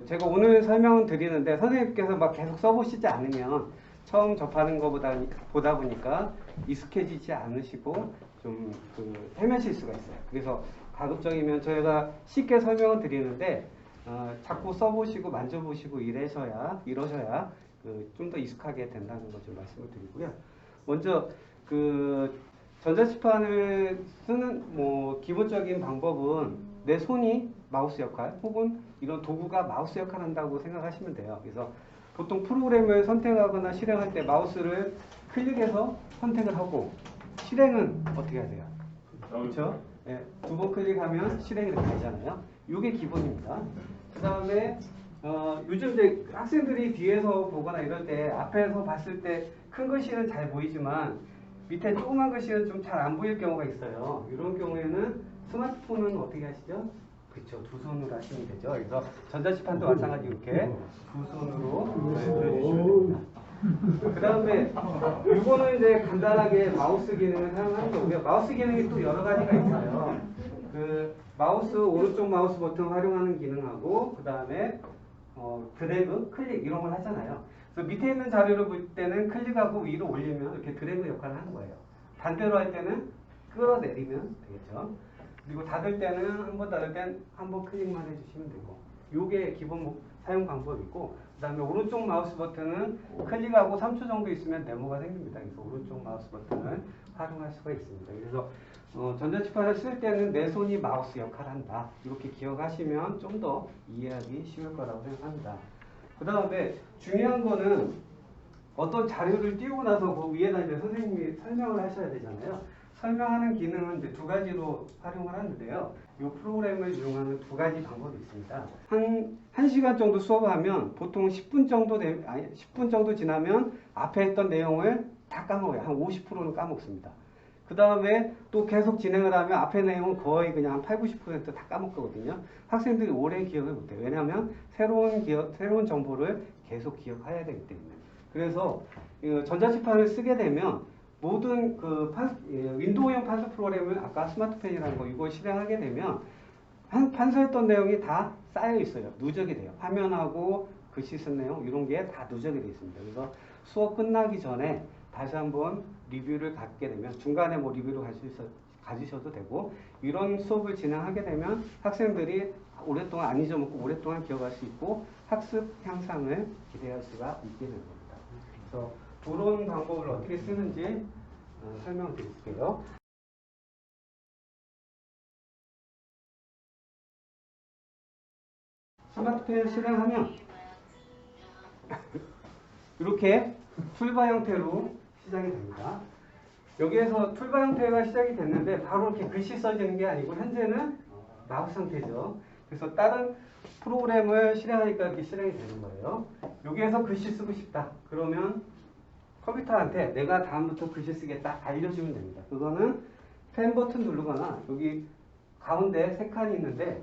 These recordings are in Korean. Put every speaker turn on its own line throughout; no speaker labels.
제가 오늘 설명을 드리는데 선생님께서 막 계속 써보시지 않으면 처음 접하는 것보다 보다 보니까 익숙해지지 않으시고 좀 헤매실 수가 있어요. 그래서 가급적이면 저희가 쉽게 설명을 드리는데 자꾸 써보시고 만져보시고 이러셔야 좀 더 익숙하게 된다는 것 좀 말씀을 드리고요. 먼저 전자칠판을 쓰는 기본적인 방법은 내 손이 마우스 역할 혹은 이런 도구가 마우스 역할을 한다고 생각하시면 돼요. 그래서 보통 프로그램을 선택하거나 실행할 때 마우스를 클릭해서 선택을 하고 실행은 어떻게 하세요? 그렇죠? 네, 두 번 클릭하면 실행이 이렇게 되잖아요. 이게 기본입니다. 그 다음에 요즘 이제 학생들이 뒤에서 보거나 이럴 때 앞에서 봤을 때 큰 글씨는 잘 보이지만 밑에 조그만 글씨는 좀 잘 안 보일 경우가 있어요. 이런 경우에는 스마트폰은 어떻게 하시죠? 그렇죠. 두 손으로 하시면 되죠. 그래서 전자칠판도 마찬가지 이렇게 두 손으로 눌러주시면 됩니다. 그 다음에 이거는 이제 간단하게 마우스 기능을 사용하는 거고요. 마우스 기능이 또 여러 가지가 있어요. 오른쪽 마우스 버튼 활용하는 기능하고 그 다음에 드래그, 클릭 이런 걸 하잖아요. 그래서 밑에 있는 자료를 볼 때는 클릭하고 위로 올리면 이렇게 드래그 역할을 하는 거예요. 반대로 할 때는 끌어내리면 되겠죠. 그리고 닫을 때는 한 번 닫을 땐 한 번 클릭만 해주시면 되고 요게 기본 사용 방법이고 그 다음에 오른쪽 마우스 버튼은 클릭하고 3초 정도 있으면 네모가 생깁니다. 그래서 오른쪽 마우스 버튼을 활용할 수가 있습니다. 그래서 전자칠판을 쓸 때는 내 손이 마우스 역할을 한다. 이렇게 기억하시면 좀 더 이해하기 쉬울 거라고 생각합니다. 그 다음에 중요한 거는 어떤 자료를 띄우고 나서 그 위에다 이제 선생님이 설명을 하셔야 되잖아요. 설명하는 기능은 이제 두 가지로 활용을 하는데요. 이 프로그램을 이용하는 두 가지 방법이 있습니다. 한 시간 정도 수업하면 보통 10분 정도 지나면 앞에 했던 내용을 다 까먹어요. 한 50%는 까먹습니다. 그 다음에 또 계속 진행을 하면 앞에 내용은 거의 그냥 한 8, 90%다 까먹거든요. 학생들이 오래 기억을 못해요. 왜냐하면 새로운 정보를 계속 기억해야 되기 때문에. 그래서 전자칠판을 쓰게 되면 모든 윈도우용 판서 프로그램을 아까 스마트펜이라는 거 이걸 실행하게 되면 판서했던 내용이 다 쌓여 있어요. 누적이 돼요. 화면하고 글씨 쓴 내용 이런 게 다 누적이 되어 있습니다. 그래서 수업 끝나기 전에 다시 한번 리뷰를 갖게 되면 중간에 리뷰를 가지셔도 되고 이런 수업을 진행하게 되면 학생들이 오랫동안 안 잊어먹고 오랫동안 기억할 수 있고 학습 향상을 기대할 수가 있게 되는 겁니다. 그래서 그런 방법을 어떻게 쓰는지 설명드릴게요. 스마트펜 실행하면 이렇게 툴바 형태로 시작이 됩니다. 여기에서 툴바 형태가 시작이 됐는데 바로 이렇게 글씨 써지는 게 아니고 현재는 마우스 상태죠. 그래서 다른 프로그램을 실행하니까 이렇게 실행이 되는 거예요. 여기에서 글씨 쓰고 싶다. 그러면 컴퓨터한테 내가 다음부터 글씨 쓰겠다 알려주면 됩니다. 그거는 펜 버튼 누르거나 여기 가운데 세 칸이 있는데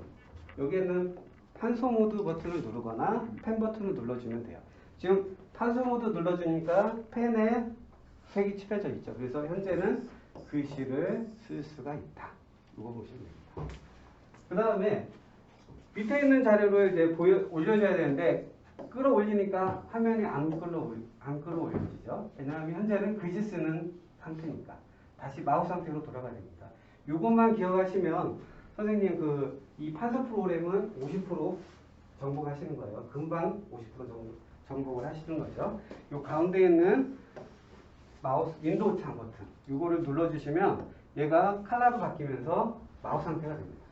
여기에는 판서 모드 버튼을 누르거나 펜 버튼을 눌러주면 돼요. 지금 판서 모드 눌러주니까 펜에 색이 칠해져 있죠. 그래서 현재는 글씨를 쓸 수가 있다. 이거 보시면 됩니다. 그 다음에 밑에 있는 자료를 이제 올려줘야 되는데 끌어올리니까 화면이 안 끌어올려지죠. 왜냐하면 현재는 글씨 쓰는 상태니까 다시 마우스 상태로 돌아가야 됩니다. 이것만 기억하시면 선생님 이 판서 프로그램은 50% 정복하시는 거예요. 금방 50% 정복을 하시는 거죠. 이 가운데 있는 마우스 윈도우 창 버튼 이거를 눌러주시면 얘가 컬러로 바뀌면서 마우스 상태가 됩니다.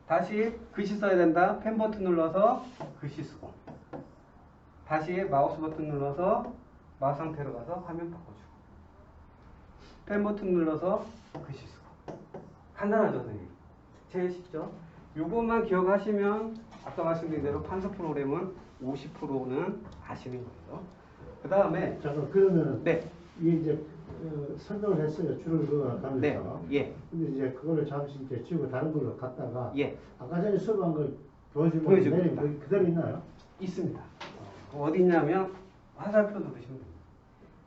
다시 글씨 써야 된다. 펜 버튼 눌러서 글씨 쓰고 다시 마우스 버튼 눌러서 마우스 상태로 가서 화면 바꿔주고 펜 버튼 눌러서 글씨 쓰고 간단하죠 선생님? 제일 쉽죠? 이것만 기억하시면 아까 말씀드린 대로 판서 프로그램은 50%는 아시는 거예요. 그 다음에
잠깐 그러면
네.
이게 이제 설명을 했어요. 줄을 그어가면서.
네. 예.
근데 이제 그거를 잠시 이제 지우고 다른 걸로 갔다가
예.
아까 전에 수업한 걸 보여주면 내리면 거기 그대로 있나요?
있습니다. 어디 있냐면 화살표 누르시면 됩니다.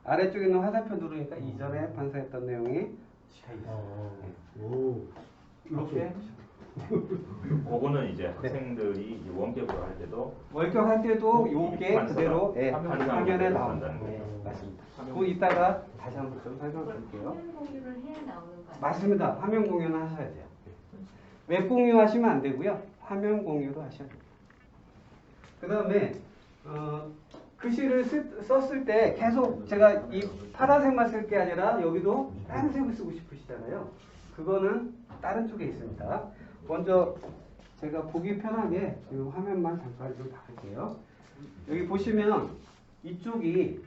아래쪽에 있는 화살표 누르니까 이전에 판서했던 내용이 다 있어요.
오.
이렇게
그거는 이제 학생들이 이제 원격으로 할 때도
월격 할 때도 요게
환서가
그대로 예,
화면으로
화면에 나온다는
나온다는
거예요.
거예요.
맞습니다. 그 이따가 다시 한번 좀 설명드릴게요.
화면 공유를 해야 나오는 거 아니에요?
맞습니다. 화면 공유는 하셔야 돼요. 웹 공유하시면 안 되고요. 화면 공유로 하셔야 돼요. 그 다음에 글씨를 썼을 때 계속 제가 이 파란색만 쓸 게 아니라 여기도 다른 색을 쓰고 싶으시잖아요. 그거는 다른 쪽에 있습니다. 먼저 제가 보기 편하게 이 화면만 잠깐 좀 바꿀게요. 여기 보시면 이쪽이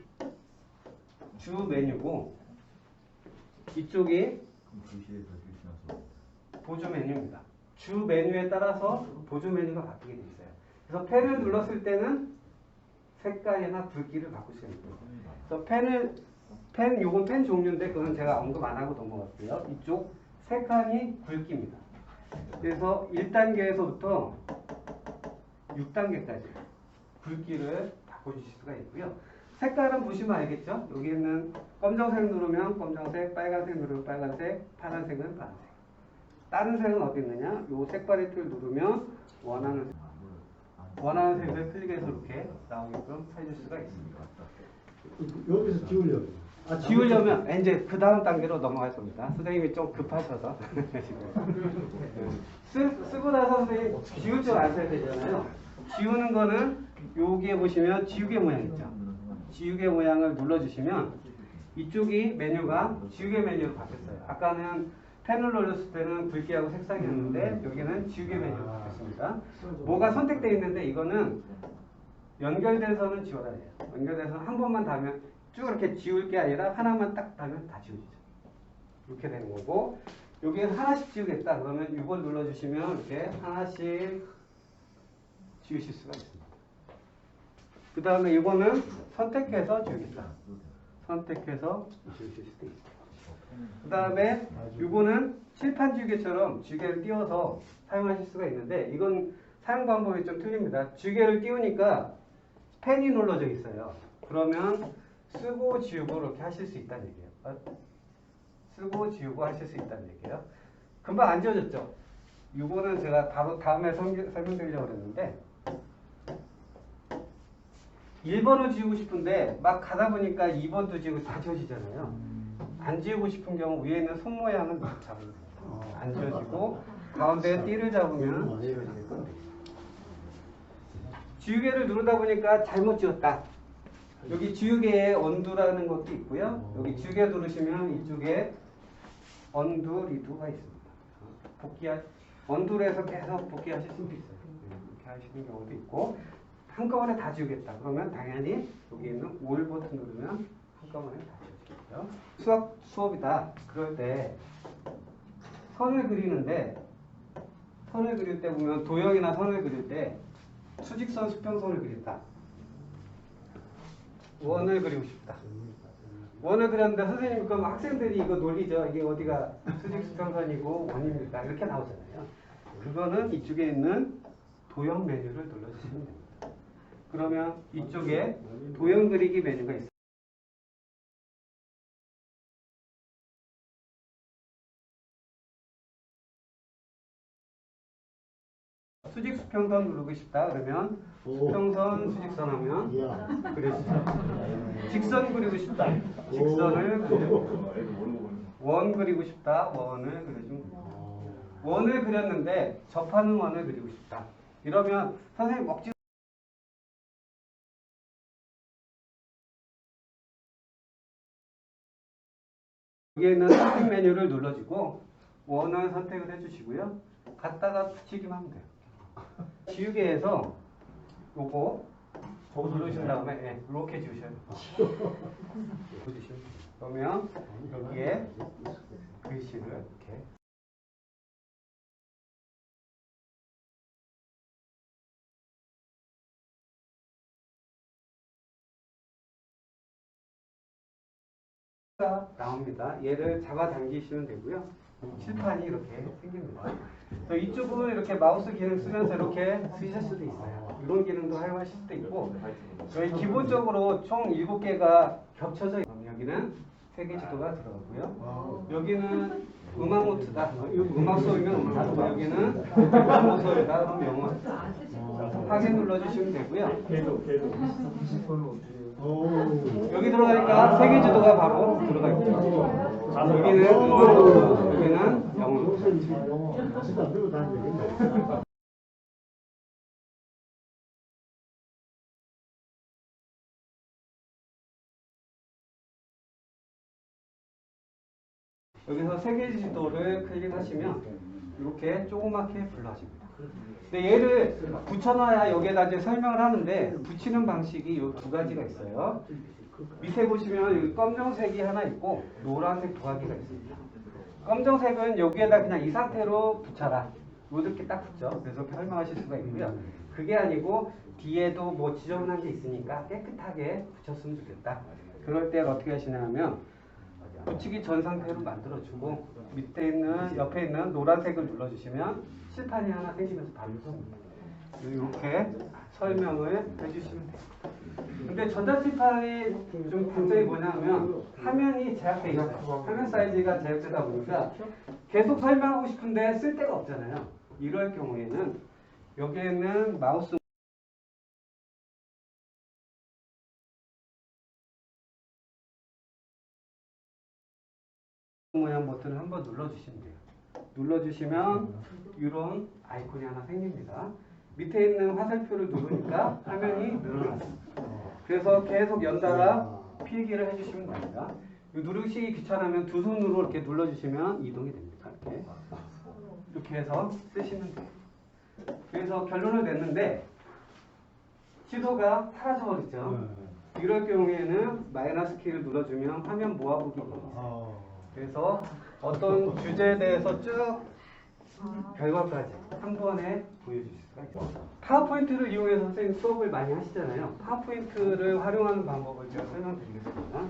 주 메뉴고 이쪽이 보조 메뉴입니다. 주 메뉴에 따라서 보조 메뉴가 바뀌게 돼 있어요. 그래서 펜을 눌렀을 때는 색깔이나 굵기를 바꿀 수 있는 거예요. 그래서 요건 펜 종류인데 그건 제가 언급 안 하고 넘어갈게요. 이쪽 세 칸이 굵기입니다. 그래서 1단계에서부터 6단계까지 굵기를 바꿔주실 수가 있고요. 색깔은 보시면 알겠죠? 여기는 검정색 누르면 검정색, 빨간색 누르면 빨간색, 파란색은 파란색. 다른 색은 어디 있느냐? 요 색깔의 툴 누르면 원하는 색을 클릭해서 이렇게 나오게끔 해줄 수가 있습니다.
여기서 지우려고.
지우려면 이제 그 다음 단계로 넘어갈 겁니다. 선생님이 좀 급하셔서 쓰고 나서 선생님 지울 줄 아셔야 되잖아요. 지우는 거는 여기에 보시면 지우개 모양 있죠. 지우개 모양을 눌러주시면 이쪽이 메뉴가 지우개 메뉴로 바뀌었어요. 아까는 펜을 눌렀을 때는 굵기하고 색상이었는데 여기는 지우개 메뉴로 바뀌었습니다. 뭐가 선택되어 있는데 이거는 연결돼서는 지워야 돼요. 연결돼서 한 번만 닿으면 쭉 이렇게 지울 게 아니라 하나만 딱 닿으면 다 지워지죠. 이렇게 되는 거고 여기에 하나씩 지우겠다 그러면 이걸 눌러주시면 이렇게 하나씩 지우실 수가 있습니다. 그 다음에 이거는 선택해서 지우겠다. 선택해서 지우실 수도 있어요. 그 다음에 이거는 칠판 지우개처럼 지우개를 띄워서 사용하실 수가 있는데 이건 사용 방법이 좀 틀립니다. 지우개를 띄우니까 펜이 눌러져 있어요. 그러면 쓰고 지우고 이렇게 하실 수 있다는 얘기예요. 쓰고 지우고 하실 수 있다는 얘기예요. 금방 안 지워졌죠? 이거는 제가 바로 다음에 설명드리려고 그랬는데 1번을 지우고 싶은데 막 가다 보니까 2번도 지우고 다 지워지잖아요. 안 지우고 싶은 경우 위에 있는 손 모양은 잡으면 돼요. 안 지워지고 가운데 띠를 잡으면 지워지게끔 돼요. 지우개를 누르다 보니까 잘못 지웠다. 여기 지우개에 언두라는 것도 있고요. 여기 지우개 누르시면 이쪽에 언두, 리두가 있습니다. 언두를 해서 계속 복귀하실 수도 있어요. 이렇게 하시는 경우도 있고 한꺼번에 다 지우겠다. 그러면 당연히 여기 있는 올 버튼 누르면 한꺼번에 다 지워지겠죠. 수업이다. 그럴 때 선을 그리는데 선을 그릴 때 보면 도형이나 선을 그릴 때 수직선, 수평선을 그린다. 원을 그리고 싶다. 원을 그렸는데 선생님 그럼 학생들이 이거 놀리죠. 이게 어디가 수직 수평선이고 원입니까? 이렇게 나오잖아요. 그거는 이쪽에 있는 도형 메뉴를 눌러주시면 됩니다. 그러면 이쪽에 도형 그리기 메뉴가 있습니다. 수직 수평선 누르고 싶다 그러면 수평선 수직선 하면 그려주세요. 직선 그리고 싶다. 직선을 그려주고 원 그리고 싶다. 원을 그려주고 원을 그렸는데 접하는 원을 그리고 싶다. 이러면 선생님 억지로 여기에 있는 선택 메뉴를 눌러주고 원을 선택을 해주시고요. 갖다가 붙이기만 하면 돼요. 지우개에서 요거 누르신 다음에 이렇게 지우셔야 돼요. 그러면 여기에 글씨를 이렇게 나옵니다. 얘를 잡아당기시면 되고요. 칠판이 이렇게 생깁니다. 이쪽은 이렇게 마우스 기능 쓰면서 이렇게 쓰실 수도 있어요. 이런 기능도 활용하실 수도 있고 저희 기본적으로 총 7개가 겹쳐져 있어요. 여기는 세계 지도가 들어가고요. 여기는 음악 노트다. 음악 소리면 음악 노트. 여기는 영어 소리다. 그럼 영어. 확인 눌러주시면 되고요. 여기 들어가니까 세계지도가 바로 들어가 있죠. 여기는 음악 노트, 여기는 영어 노트.
진짜 들고 다니면 되겠네.
여기서 세계지도를 클릭하시면 이렇게 조그맣게 불러집니다. 근데 얘를 붙여놔야 여기에다 이제 설명을 하는데 붙이는 방식이 이 두 가지가 있어요. 밑에 보시면 여기 검정색이 하나 있고 노란색 두 가지가 있습니다. 검정색은 여기에다 그냥 이 상태로 붙여라. 이렇게 딱 붙죠. 그래서 설명하실 수가 있고요. 그게 아니고 뒤에도 뭐 지저분한 게 있으니까 깨끗하게 붙였으면 좋겠다. 그럴 때 어떻게 하시냐면 붙이기 전 상태로 만들어주고 밑에 있는 옆에 있는 노란색을 눌러주시면 칠판이 하나 생기면서 바로 섭니다. 이렇게 설명을 해주시면 돼요. 근데 전자칠판이 좀 단점이 뭐냐면 화면이 제약되어 있어요. 화면 사이즈가 제약되다 보니까 계속 설명하고 싶은데 쓸 데가 없잖아요. 이럴 경우에는 여기에는 마우스 모양 버튼을 한번 눌러주시면 돼요. 눌러주시면 이런 아이콘이 하나 생깁니다. 밑에 있는 화살표를 누르니까 화면이 늘어났습니다. 그래서 계속 연달아 필기를 해주시면 됩니다. 누르시기 귀찮으면 두 손으로 이렇게 눌러주시면 이동이 됩니다. 이렇게 해서 쓰시면 돼요. 그래서 결론을 냈는데 지도가 사라져버렸죠. 이럴 경우에는 마이너스 키를 눌러주면 화면 모아보기 있어요. 그래서 어떤 주제에 대해서 쭉 결과까지 한 번에 보여줄 수가 있습니다. 파워포인트를 이용해서 선생님 수업을 많이 하시잖아요. 파워포인트를 활용하는 방법을 제가 설명드리겠습니다.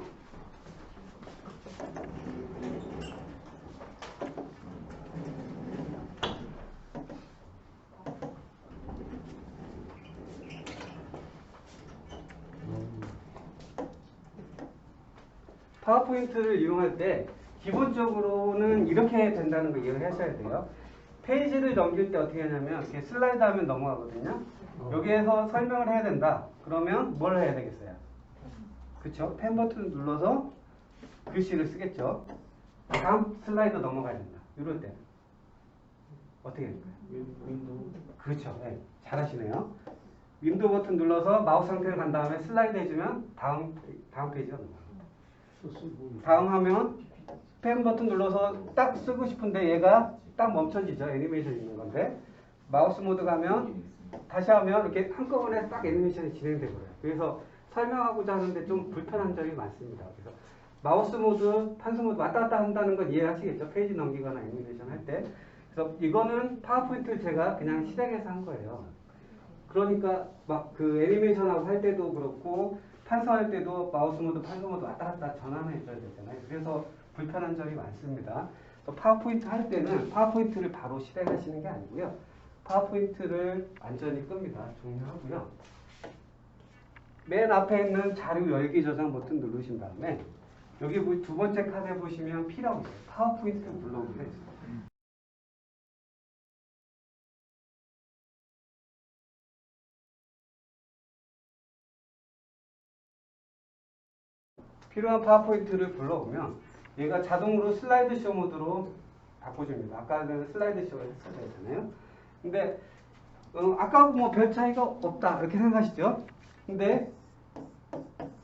파워포인트를 이용할 때 기본적으로는 이렇게 된다는 거 이해를 하셔야 돼요. 페이지를 넘길 때 어떻게 하냐면 이렇게 슬라이드 하면 넘어가거든요. 여기에서 설명을 해야 된다. 그러면 뭘 해야 되겠어요? 그쵸? 펜 버튼 눌러서 글씨를 쓰겠죠. 다음 슬라이드 넘어가야 된다. 이럴 때 어떻게 될까요? 그렇죠. 네, 잘하시네요. 윈도우 버튼 눌러서 마우스 상태를 간 다음에 슬라이드 해주면 다음 페이지가 넘어가요. 다음 하면 펜 버튼 눌러서 딱 쓰고 싶은데 얘가 딱 멈춰지죠. 애니메이션 있는 건데 마우스 모드 가면 다시 하면 이렇게 한꺼번에 딱 애니메이션이 진행돼 버려요. 그래서 설명하고자 하는데 좀 불편한 점이 많습니다. 그래서 마우스 모드, 판수 모드 왔다 갔다 한다는 건 이해하시겠죠? 페이지 넘기거나 애니메이션 할 때. 그래서 이거는 파워포인트를 제가 그냥 실행해서 한 거예요. 그러니까 막 그 애니메이션하고 할 때도 그렇고 판서할 때도 마우스 모드, 판서 모드 왔다 갔다 전환해 줘야 되잖아요. 그래서 불편한 점이 많습니다. 또 파워포인트 할 때는 파워포인트를 바로 실행하시는 게 아니고요. 파워포인트를 완전히 끕니다. 종료하고요. 맨 앞에 있는 자료 열기 저장 버튼 누르신 다음에 여기 두 번째 칸에 보시면 P라고 있어요. 파워포인트 눌러보세요. 필요한 파워포인트를 불러오면 얘가 자동으로 슬라이드 쇼 모드로 바꿔줍니다. 아까는 슬라이드 쇼가 했었잖아요. 근데 아까하고 뭐 별 차이가 없다 이렇게 생각하시죠? 근데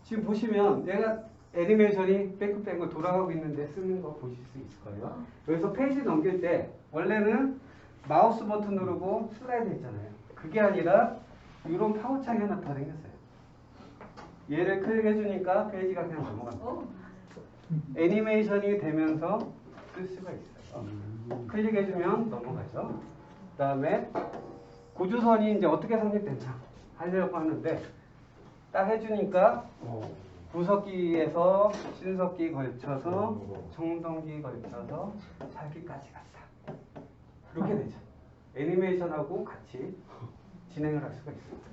지금 보시면 얘가 애니메이션이 뺑글뺑글 돌아가고 있는데 쓰는 거 보실 수 있을 거예요. 여기서 페이지 넘길 때 원래는 마우스 버튼 누르고 슬라이드 했잖아요. 그게 아니라 이런 파워창이 하나 더 생겼어요. 얘를 클릭해 주니까 페이지가 그냥 넘어갑니다. 애니메이션이 되면서 쓸 수가 있어요. 클릭해 주면 넘어가죠. 그 다음에 고주선이 이제 어떻게 성립됐냐 하려고 하는데 딱 해주니까 구석기에서 신석기 걸쳐서 청동기 걸쳐서 살기까지 갔다. 이렇게 되죠. 애니메이션하고 같이 진행을 할 수가 있습니다.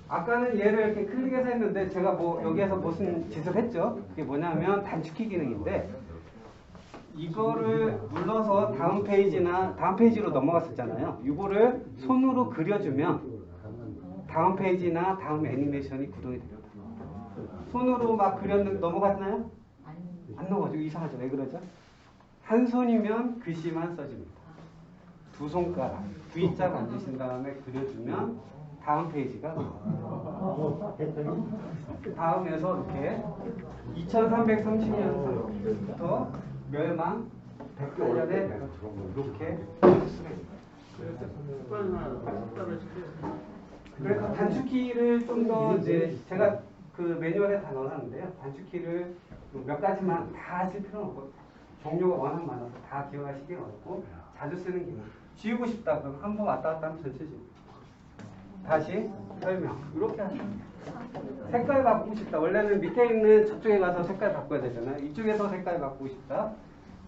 아까는 얘를 이렇게 클릭해서 했는데 제가 뭐 여기에서 무슨 짓을 했죠? 그게 뭐냐면 단축키 기능인데 이거를 눌러서 다음 페이지로 넘어갔었잖아요. 이거를 손으로 그려주면 다음 페이지나 다음 애니메이션이 구동이 돼요. 손으로 막 그렸는데 넘어갔나요? 안 넘어가죠. 이상하죠. 왜 그러죠? 한 손이면 글씨만 써집니다. 두 손가락 V자 만드신 다음에 그려주면 다음 페이지가 나와요. 다음에서 이렇게 2330년부터 멸망 100년에 이렇게 볼 수가 있습니다. 그래서 단축키를 좀 더 이제 제가 그 매뉴얼에 다 넣어놨는데요. 단축키를 몇 가지만 다 하실 필요는 없고 종류가 워낙 많아서 다 기억하시기 어렵고 자주 쓰는 기능. 지우고 싶다 그럼 한번 왔다 갔다 하면 전체 지우고 다시 설명 이렇게 하시면 색깔 바꾸고 싶다. 원래는 밑에 있는 저쪽에 가서 색깔 바꿔야 되잖아요. 이쪽에서 색깔 바꾸고 싶다.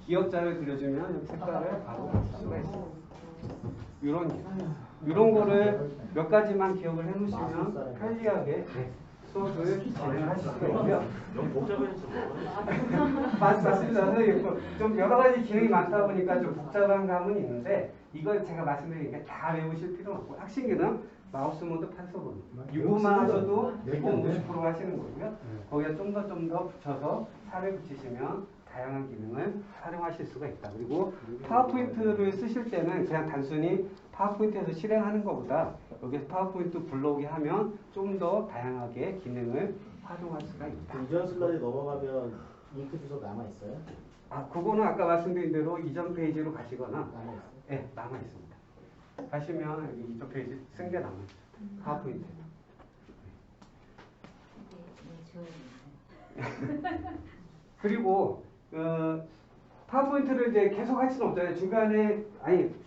기억자를 그려주면 여기 색깔을 바로 바꿀 수가 있어요. 이런 거를 몇 가지만 기억을 해놓으시면 편리하게 수업을 진행하실 수가 있고요.
너무 복잡해서
맞습니다. 선생님. 좀 여러 가지 기능이 많다 보니까 좀 복잡한 감은 있는데 이걸 제가 말씀드린 게 다 외우실 필요는 없고 핵심 기능 마우스 모드 판서본 이거만 하셔도 기본 50% 하시는 거고요. 거기에 좀 더 붙여서 살을 붙이시면 다양한 기능을 활용하실 수가 있다. 그리고 파워포인트를 쓰실 때는 그냥 단순히 파워포인트에서 실행하는 것보다 여기서 파워포인트 불러오게 하면 좀 더 다양하게 기능을 활용할 수가 있다.
이전 슬라이드 넘어가면 링크 주소 남아 있어요?
아, 그거는 아까 말씀드린 대로 이전 페이지로 가시거나
남아 있어요.
네, 남아 있습니다. 가시면 여기 이전 페이지 쓴 게 남아 있죠. 파워포인트. 그리고 파워포인트를 이제 계속 할 수는 없잖아요. 중간에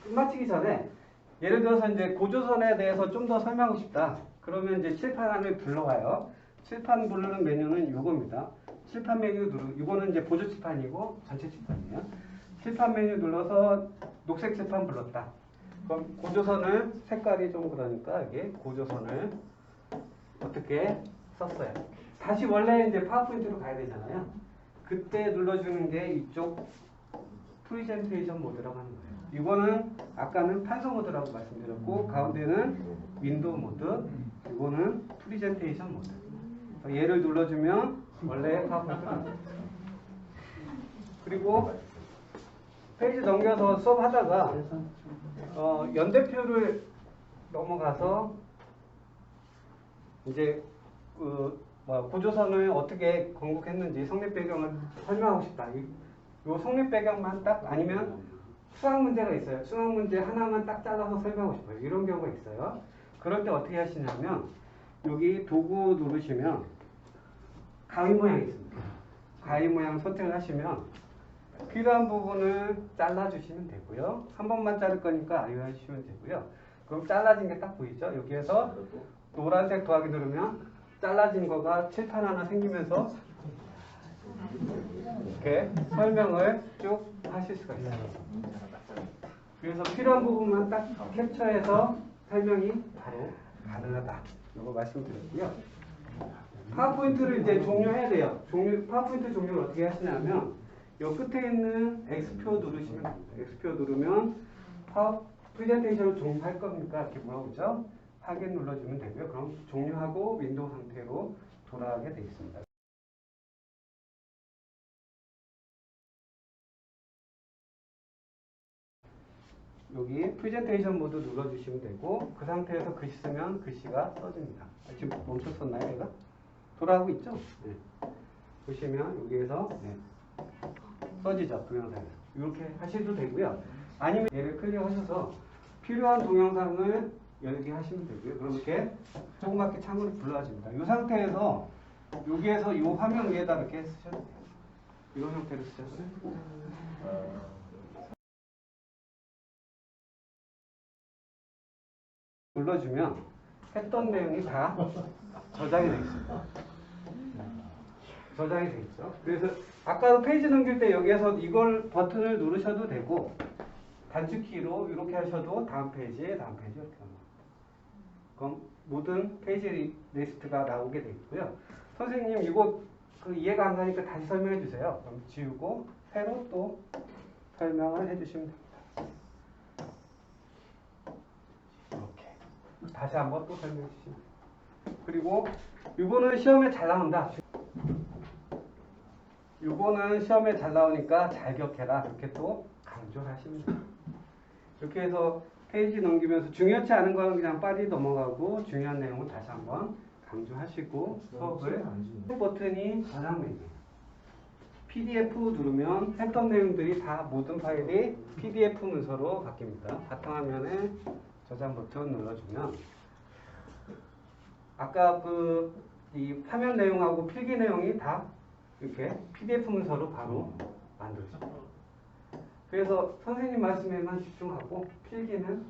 끝마치기 전에 예를 들어서 이제 고조선에 대해서 좀 더 설명하고 싶다. 그러면 이제 칠판을 불러와요. 칠판 부르는 메뉴는 이겁니다. 칠판 메뉴 이거는 이제 보조 칠판이고 전체 칠판이에요. 칠판 메뉴 눌러서 녹색 칠판 불렀다. 그럼 고조선을 색깔이 좀 그러니까 여기 고조선을 어떻게 썼어요. 다시 원래 이제 파워포인트로 가야 되잖아요. 그때 눌러주는 게 이쪽 프리젠테이션 모드라고 하는 거예요. 이거는 아까는 판서 모드라고 말씀드렸고 가운데는 윈도우 모드, 이거는 프리젠테이션 모드. 얘를 눌러주면 원래 파워포인트가 나와요. 그리고 페이지 넘겨서 수업하다가 연대표를 넘어가서 이제 고조선을 어떻게 건국했는지 성립 배경을 설명하고 싶다. 이 성립 배경만 딱 아니면 수학 문제가 있어요. 수학 문제 하나만 딱 잘라서 설명하고 싶어요. 이런 경우가 있어요. 그럴 때 어떻게 하시냐면 여기 도구 누르시면 가위 모양이 있습니다. 가위 모양 선택을 하시면 필요한 부분을 잘라주시면 되고요. 한 번만 자를 거니까 알려주시면 되고요. 그럼 잘라진 게 딱 보이죠? 여기에서 노란색 더하기 누르면 잘라진 거가 칠판 하나 생기면서 이렇게 설명을 쭉 하실 수가 있어요. 그래서 필요한 부분만 딱 캡처해서 설명이 바로 가능하다. 이거 말씀드렸고요. 파워포인트를 이제 종료해야 돼요. 파워포인트 종료를 어떻게 하시냐면 이 끝에 있는 X표 누르시면 됩니다. X표 누르면 프레젠테이션을 종료할 겁니까? 이렇게 물어보죠. 확인 눌러주면 되고요. 그럼 종료하고 윈도우 상태로 돌아가게 되어 있습니다. 여기 프레젠테이션 모드 눌러주시면 되고 그 상태에서 글씨 쓰면 글씨가 써집니다. 지금 멈췄었나요? 얘가? 돌아가고 있죠? 네. 보시면 여기에서 써지죠. 동영상에서. 이렇게 하셔도 되고요. 아니면 얘를 클릭하셔서 필요한 동영상을 열게 하시면 되고요. 그럼 이렇게 조그맣게 창으로 불러집니다. 이 상태에서 여기에서 이 화면 위에다 이렇게 쓰셔도 돼요. 이런 형태로 쓰셔도 돼요. 눌러주면 했던 내용이 다 저장이 되어 있습니다. 저장이 되어 있죠. 그래서 아까도 페이지 넘길 때 여기에서 이걸 버튼을 누르셔도 되고 단축키로 이렇게 하셔도 다음 페이지 이렇게 나와요. 그럼 모든 페이지 리스트가 나오게 되어 있고요. 선생님 이거 이해가 안 가니까 다시 설명해 주세요. 그럼 지우고 새로 또 설명을 해주시면 됩니다. 이렇게 다시 한번 또 설명해 주시면 돼요. 그리고 이거는 시험에 잘 나온다. 이거는 시험에 잘 나오니까 잘 기억해라. 이렇게 또 강조를 하시면 돼요. 이렇게 해서 페이지 넘기면서 중요치 않은 거는 그냥 빨리 넘어가고 중요한 내용을 다시 한번 강조하시고 수업을 버튼이 저장 메뉴. PDF 누르면 했던 내용들이 다 모든 파일이 PDF 문서로 바뀝니다. 바탕화면에 저장 버튼 눌러주면 아까 이 화면 내용하고 필기 내용이 다 이렇게 PDF 문서로 바로 만들어집니다. 그래서 선생님 말씀에만 집중하고 필기는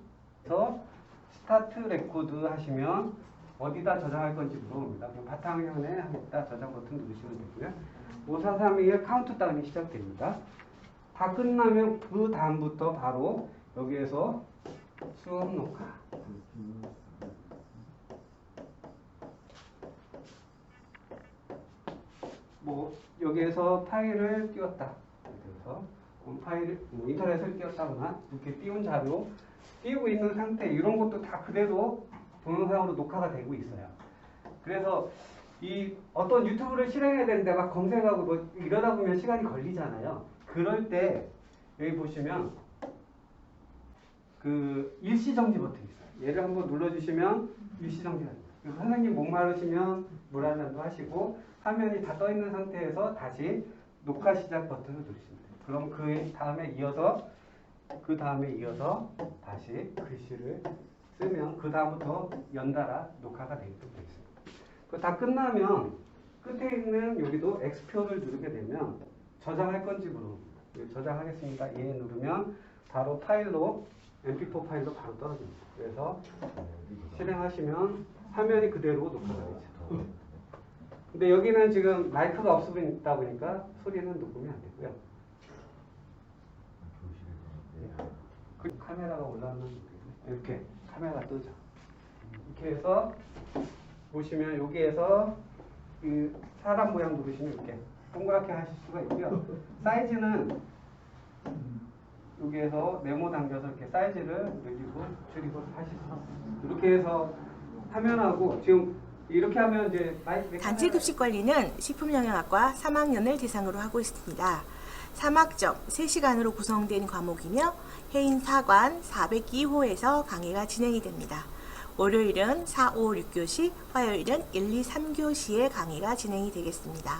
스타트 레코드 하시면 어디다 저장할 건지 물어봅니다. 그럼 바탕화면에 여기다 저장 버튼 누르시면 되고요. 5432의 카운트다운이 시작됩니다. 다 끝나면 그 다음부터 바로 여기에서 수업 녹화. 여기에서 파일을 띄웠다. 그래서 파일을 인터넷을 띄웠다거나 이렇게 띄운 자료 띄우고 있는 상태 이런 것도 다 그대로 동영상으로 녹화가 되고 있어요. 그래서 이 어떤 유튜브를 실행해야 되는데 막 검색하고 뭐 이러다 보면 시간이 걸리잖아요. 그럴 때 여기 보시면 그 일시정지 버튼이 있어요. 얘를 한번 눌러주시면 일시정지가 됩니다. 그래서 선생님 목마르시면 물 한 잔도 하시고 화면이 다 떠 있는 상태에서 다시 녹화 시작 버튼을 누르시면 돼요. 그럼 그 다음에 이어서 다시 글씨를 쓰면 그 다음부터 연달아 녹화가 되게끔 되어 있습니다. 다 끝나면 끝에 있는 여기도 X표를 누르게 되면 저장할 건지 물어봅니다. 저장하겠습니다. 예 누르면 바로 파일로 mp4 파일로 바로 떨어집니다. 그래서 실행하시면 화면이 그대로 녹화가 되죠. 근데 여기는 지금 마이크가 없다 보니까 소리는 녹음이 안 되고요. 그 카메라가 올라오면 이렇게 카메라가 뜨죠. 이렇게 해서 보시면 여기에서 그 사람 모양 누르시면 이렇게 동그랗게 하실 수가 있고요. 사이즈는 여기에서 네모 당겨서 이렇게 사이즈를 늘리고 줄이고 하실 수 있어요. 이렇게 해서 화면하고 지금 이렇게 하면 이제
단체급식관리는 식품영양학과 3학년을 대상으로 하고 있습니다. 3학점 3시간으로 구성된 과목이며 해인 4관 402호에서 강의가 진행이 됩니다. 월요일은 4, 5, 6교시, 화요일은 1, 2, 3교시의 강의가 진행이 되겠습니다.